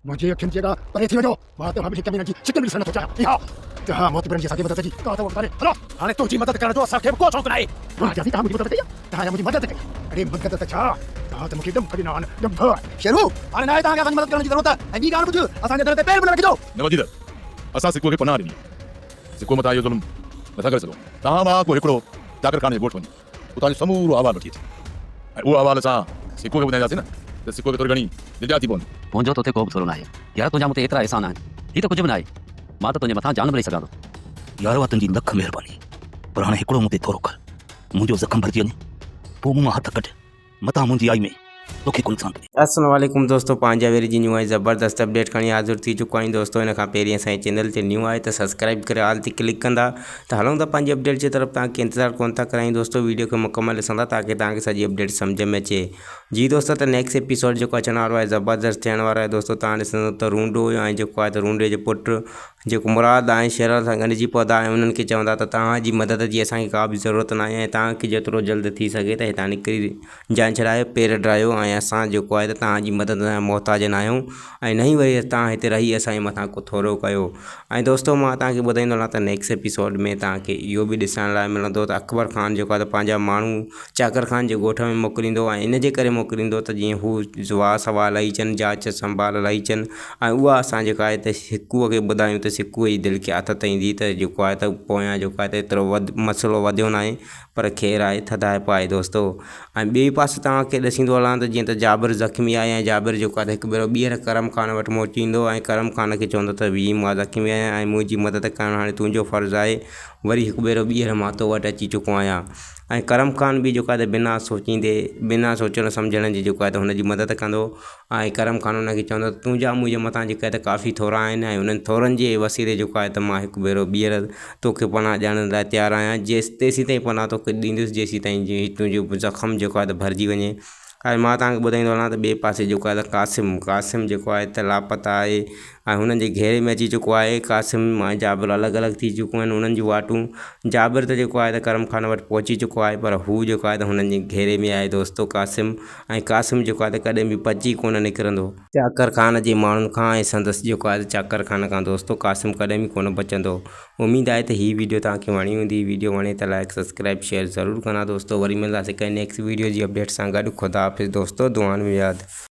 मुझे खिंचेगा परे थी वजो बात हम कमी नजी चिकन भी सनत हो जाए या जहां मोती बरन जी साथी मदद जी का तो करे हेलो हाने तो जी मदद करना जो असा के को शौक नहीं हां जल्दी काम मुझे मदद करिए कहां मुझे मदद करिए अरे मदद तो छा कहां तो मुझे दम खड़ी ना दम घर शेरू हाने ना ता मदद करने की जरूरत है जी गान कुछ असा ने पैर बना रखो नवजीद असा सिको के पनारी सिको मता यो जुल्म नथा कर सको ता मा को एकड़ो जाकर काने वोट वनी उता समूरो आवाज उठी वो आवाज सा सिको के बुधाया जाते ना तो सिको के तोर गणी दिलजाती बोन मुंहिंजो तोते को बि थोरो न आहे यार तुंहिंजा मूं ते एतिरा एहसान आहिनि हीअ त कुझु बि न आहे मां त तुंहिंजे मथां जान भरे सघां थो यार वा तुंहिंजी लख महिरबानी पर हाणे हिकिड़ो मूं ते थोरो कर मुंहिंजो ज़ख़्म भरिजी वञे पोइ मूं मां हथ कढ मथां मुंहिंजी आई में तोखे कुल सां अस्सलाम वालेकुम दोस्तों पंहिंजा वेरी जी न्यू आहे ज़बरदस्त अपडेट खणी हाज़िर थी चुको आहियूं दोस्तों इन खां पहिरीं असांजे चैनल ते न्यू आहे त सब्सक्राइब करे ऑल ते क्लिक कंदा त हलूं था पंहिंजी अपडेट जी तरफ़ तव्हांखे इंतज़ारु कोन था करायूं दोस्तों वीडियो खे मुकमल ॾिसंदा ताकि तव्हांखे सॼी अपडेट सम्झ में अचे जी दोस्तों त नेक्स्ट एपिसोड जेको अचण वारो आहे ज़बरदस्त थियण वारो आहे दोस्तों तव्हां ॾिसंदो त रूंडो ऐं जेको आहे त रूंडे जो पुटु जेको मुराद ऐं शेर सां गॾिजी पहुता ऐं उन्हनि खे चवंदा त तव्हांजी मदद जी असांखे का बि ज़रूरत न आहे ऐं तव्हांखे जेतिरो जल्द थी सघे त हितां निकिरी जान छॾायो पेर ड्रायो ऐं असां जेको आहे त तव्हांजी मदद जा मोहताज न आहियूं ऐं न ई वरी तव्हां हिते रही असांजे मथां को थोरो कयो ऐं दोस्तों मां तव्हांखे ॿुधाईंदो हलां त नेक्स्ट एपिसोड में तव्हांखे इहो बि ॾिसण लाइ मिलंदो त अकबर ख़ान जेको आहे त पंहिंजा माण्हू चाकर ख़ान जे ॻोठ में मोकिलींदो ऐं इन जे करे मोकिलींदो त जीअं हू जुवा सवाल लही अचनि जांच संभाल लही अचनि ऐं उहा असां जेका आहे त सिकूअ खे ॿुधायूं त सिकूअ जी दिलि खे आथत ईंदी त जेको आहे त पोयां जेको आहे त एतिरो मसइलो वधियो न आहे पर ख़ैरु आहे थधाइप आहे दोस्तों ऐं ॿिए पासे तव्हांखे ॾिसींदो हलां त जीअं त जाबिर ज़ख़्मी आहे ऐं जाबिर जेको आहे त हिकु भेरो ॿीहर करम ख़ान वटि पहुची ईंदो ऐं करम ख़ान खे चवंदो त वी मां ज़ख़्मी आहियां ऐं मुंहिंजी मदद करणु हाणे तुंहिंजो फ़र्ज़ु आहे वरी हिकु भेरो ॿीहर मां तो वटि अची चुको आहियां ऐं करम ख़ान बि जेको आहे त बिना सोचण सम्झण जी जेको आहे त हुनजी मदद कंदो ऐं करम ख़ान हुनखे चवंदो तुंहिंजा मुंहिंजे मथां जेका आहे त काफ़ी थोरा आहिनि ऐं उन्हनि थोरनि जे वसीले जेको आहे त मां हिकु भेरो ॿीहर तोखे पनाह ॾियण लाइ तयारु आहियां तेसीं ताईं पनाह तोखे ॾींदुसि जेसीं ताईं तुंहिंजो ज़ख़्म जेको आहे त भरिजी वञे ऐं मां तव्हांखे ॿुधाईंदो हलां त ॿिए पासे जेको आहे त क़ासिम जेको आहे त लापता आहे ऐं हुननि जे घेरे में अची चुको आहे क़ासिम ऐं जाबिर अलॻि अलॻि थी चुकियूं आहिनि उन्हनि जूं वाटूं जाबिर त जेको आहे त करम ख़ान वटि पहुची चुको आहे पर हू जेको आहे त हुननि जे घेरे में आहे दोस्तों क़ासिम जेको आहे त कॾहिं बि बची कोन निकिरंदो चाकर ख़ान जे माण्हुनि खां ऐं संदसि जेको आहे त चाकर ख़ान खां दोस्तों क़ासिम कॾहिं बि कोन बचंदो उमेदु आहे त हीअ वीडियो तव्हांखे वणी हूंदी वीडियो वणे त लाइक सब्सक्राइब शेयर ज़रूरु कंदा दोस्तों वरी मिलंदासीं कंहिं नेक्स्ट वीडियो जी अपडेट सां गॾु ख़ुदा हाफ़िज़ दोस्तों दुआनि में यादि